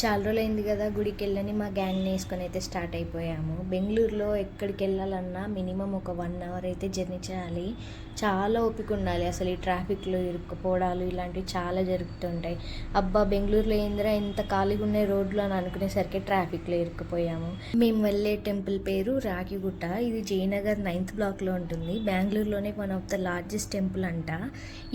చాలా రోజులైంది కదా గుడికి వెళ్ళని మా గ్యాంగ్ని వేసుకొని అయితే స్టార్ట్ అయిపోయాము. బెంగళూరులో ఎక్కడికి వెళ్ళాలన్నా మినిమం ఒక 1 అవర్ అయితే జర్నీ చేయాలి. చాలా ఓపిక ఉండాలి. అసలు ఈ ట్రాఫిక్లో ఇరుక్కుపోవడాలు ఇలాంటివి చాలా జరుగుతుంటాయి. అబ్బా, బెంగళూరులో ఏందిరా ఇంత ఖాళీగా ఉన్నాయి రోడ్లు అని అనుకునేసరికి ట్రాఫిక్లో ఇరుక్కుపోయాము. మేము వెళ్ళే టెంపుల్ పేరు రాగిగుట్ట. ఇది జయనగర్ 9th బ్లాక్లో ఉంటుంది. బెంగళూరులోనే one of the largest temple అంట.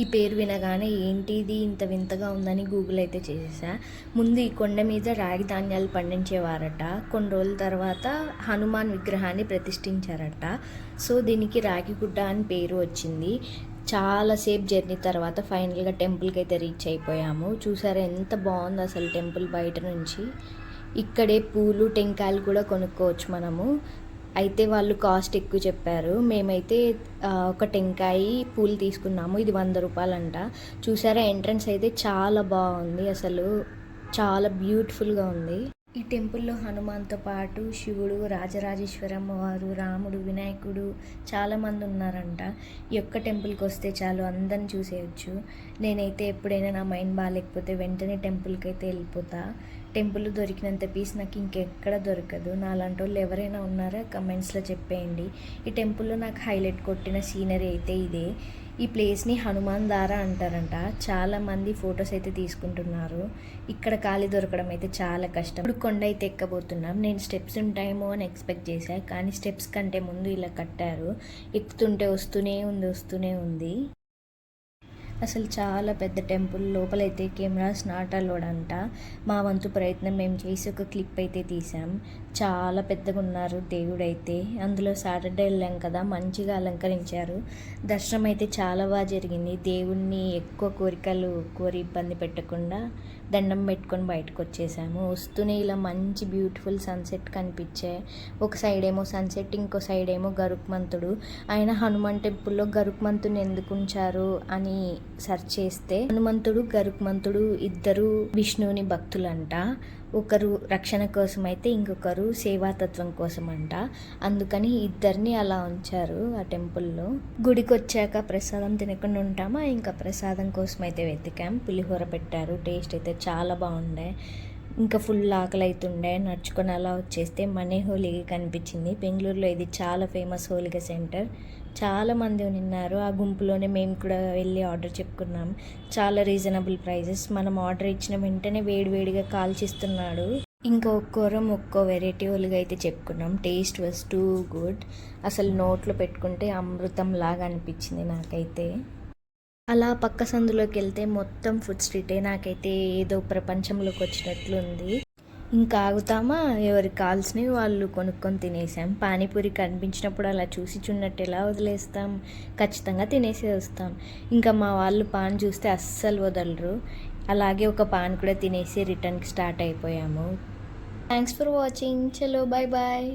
ఈ పేరు వినగానే ఏంటి ఇది ఇంత వింతగా ఉందని గూగుల్ అయితే చేసేసా. ముందు ఈ కొండ మీద రాగి ధాన్యాలు పండించేవారట. కొన్ని రోజుల తర్వాత హనుమాన్ విగ్రహాన్ని ప్రతిష్ఠించారట. సో దీనికి రాగిగుడ్డ అని పేరు వచ్చింది. చాలాసేపు జర్నీ తర్వాత ఫైనల్గా టెంపుల్కి అయితే రీచ్ అయిపోయాము. చూసారా ఎంత బాగుంది అసలు టెంపుల్ బయట నుంచి. ఇక్కడే పూలు టెంకాయలు కూడా కొనుక్కోవచ్చు మనము. అయితే వాళ్ళు కాస్ట్ ఎక్కువ చెప్పారు. మేమైతే ఒక టెంకాయ పూలు తీసుకున్నాము. ఇది 100 రూపాయలంట. చూసారా ఎంట్రన్స్ అయితే చాలా బాగుంది. అసలు చాలా బ్యూటిఫుల్గా ఉంది. ఈ టెంపుల్లో హనుమాన్తో పాటు శివుడు, రాజరాజేశ్వరమ్మ వారు, రాముడు, వినాయకుడు చాలామంది ఉన్నారంట. ఈ యొక్క టెంపుల్కి వస్తే చాలు అందరిని చూసేయచ్చు. నేనైతే ఎప్పుడైనా నా మైండ్ బాగాలేకపోతే వెంటనే టెంపుల్కి అయితే వెళ్ళిపోతా. టెంపుల్ దొరికినంత పీస్ నాకు ఇంకెక్కడ దొరకదు. నాలాంటి వాళ్ళు ఎవరైనా ఉన్నారా కమెంట్స్లో చెప్పేయండి. ఈ టెంపుల్లో నాకు హైలైట్ కొట్టిన సీనరీ అయితే ఇదే. ఈ ప్లేస్ని హనుమాన్ దారా అంటారంట. చాలామంది ఫొటోస్ అయితే తీసుకుంటున్నారు. ఇక్కడ ఖాళీ దొరకడం అయితే చాలా కష్టం. ఇప్పుడు కొండ అయితే ఎక్కబోతున్నాం. నేను స్టెప్స్ ఉంటాయేమో అని ఎక్స్పెక్ట్ చేశాను, కానీ స్టెప్స్ కంటే ముందు ఇలా కట్టారు. ఎక్కుతుంటే వస్తూనే ఉంది. అసలు చాలా పెద్ద టెంపుల్. లోపలైతే కెమెరాస్ నాట్ అలౌడ్ అంట. మా వంతు ప్రయత్నం మేము చేసి ఒక క్లిప్ అయితే తీసాం. చాలా పెద్దగా ఉన్నారు దేవుడైతే. అందులో సాటర్డే వెళ్ళాం కదా, మంచిగా అలంకరించారు. దర్శనం అయితే చాలా బాగా జరిగింది. దేవుణ్ణి ఎక్కువ కోరికలు కోరి ఇబ్బంది పెట్టకుండా దండం పెట్టుకొని బయటకు వచ్చేసాము. వస్తూనే ఇలా మంచి బ్యూటిఫుల్ సన్సెట్ కనిపించాయి. ఒక సైడ్ ఏమో సన్సెట్, ఇంకో సైడ్ ఏమో గరుక్మంతుడు. ఆయన హనుమాన్ టెంపుల్లో గరుక్మంతుని ఎందుకు ఉంచారు అని సెర్చ్ చేస్తే హనుమంతుడు గరుక్మంతుడు ఇద్దరు విష్ణువుని భక్తులంట. ఒకరు రక్షణ కోసం అయితే ఇంకొకరు సేవాతత్వం కోసం అంట. అందుకని ఇద్దరిని అలా ఉంచారు ఆ టెంపుల్లో. గుడికి వచ్చాక ప్రసాదం తినకుండా ఉంటామా, ఇంకా ప్రసాదం కోసం అయితే వెతికాం. పులిహోర పెట్టారు. టేస్ట్ అయితే చాలా బాగుండే. ఇంకా ఫుల్ ఆకలి అవుతుండే. నడుచుకొని అలా వచ్చేస్తే మనీ హోలీగా కనిపించింది. బెంగళూరులో ఇది చాలా ఫేమస్ హోలిగా సెంటర్. చాలామంది ఉన్నారు. ఆ గుంపులోనే మేము కూడా వెళ్ళి ఆర్డర్ చెప్పుకున్నాం. చాలా రీజనబుల్ ప్రైజెస్. మనం ఆర్డర్ ఇచ్చిన వెంటనే వేడివేడిగా కాల్చిస్తున్నాడు. ఇంకా ఒక్కో వెరైటీ హోలిగా అయితే చెప్పుకున్నాం. Taste was too good. అసలు నోట్లో పెట్టుకుంటే అమృతం లాగా అనిపించింది నాకైతే. అలా పక్క సందులోకి వెళ్తే మొత్తం ఫుడ్ స్ట్రీటే. నాకైతే ఏదో ప్రపంచంలోకి వచ్చినట్లు ఉంది. ఇంకా ఆగుతామా, ఎవరికి కావాల్సినవి వాళ్ళు కొనుక్కొని తినేసాం. పానీపూరి కనిపించినప్పుడు అలా చూసి చున్నట్టు ఎలా వదిలేస్తాం, ఖచ్చితంగా తినేసే వస్తాం. ఇంకా మా వాళ్ళు పాన్ చూస్తే అస్సలు వదలరు. అలాగే ఒక పాన్ కూడా తినేసి రిటర్న్కి స్టార్ట్ అయిపోయాము. Thanks for watching. చలో బాయ్ బాయ్.